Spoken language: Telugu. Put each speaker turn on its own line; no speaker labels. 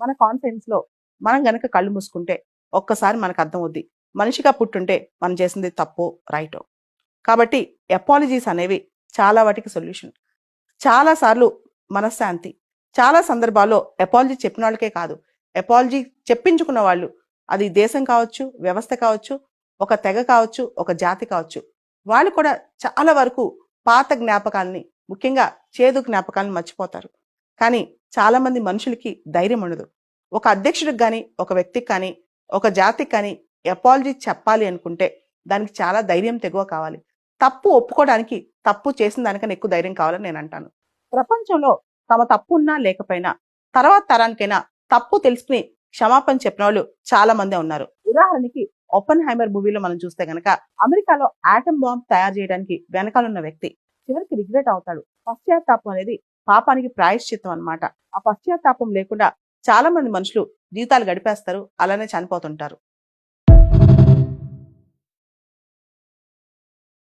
మన కాన్ఫిడెన్స్ లో మనం గనక కళ్ళు మూసుకుంటే ఒక్కసారి మనకు అర్థం అవుద్ది మనిషిగా పుట్టుంటే మనం చేసింది తప్పో రైటో. కాబట్టి అపాలజీస్ అనేవి చాలా వాటికి సొల్యూషన్. చాలా సార్లు మనశ్శాంతి, చాలా సందర్భాల్లో అపాలజీ చెప్పిన వాళ్ళకే కాదు, అపాలజీ చెప్పించుకున్న వాళ్ళు, అది దేశం కావచ్చు, వ్యవస్థ కావచ్చు, ఒక తెగ కావచ్చు, ఒక జాతి కావచ్చు, వాళ్ళు కూడా చాలా వరకు పాత జ్ఞాపకాలని, ముఖ్యంగా చేదు జ్ఞాపకాలను మర్చిపోతారు. కానీ చాలా మంది మనుషులకి ధైర్యం ఉండదు. ఒక అధ్యక్షుడికి కానీ, ఒక వ్యక్తికి కానీ, ఒక జాతికి కానీ అపాలజీ చెప్పాలి అనుకుంటే దానికి చాలా ధైర్యం తెగువ కావాలి. తప్పు ఒప్పుకోవడానికి తప్పు చేసిన దానికన్నా ఎక్కువ ధైర్యం కావాలని నేను అంటాను. ప్రపంచంలో తమ తప్పు ఉన్నా లేకపోయినా తర్వాత తరానికైనా తప్పు తెలుసుకుని క్షమాపణ చెప్పిన వాళ్ళు చాలా మందే ఉన్నారు. ఉదాహరణకి ఓపెన్ హైమర్ మూవీలో మనం చూస్తే గనక అమెరికాలో ఆటం బాంబ్ తయారు చేయడానికి వెనకాలన్న వ్యక్తి చివరికి రిగ్రెట్ అవుతాడు. పశ్చాత్తాపం అనేది పాపానికి ప్రాయశ్చిత్తం అన్నమాట. ఆ పశ్చాత్తాపం లేకుండా చాలా మంది మనుషులు జీవితాలు గడిపేస్తారు, అలానే చనిపోతుంటారు.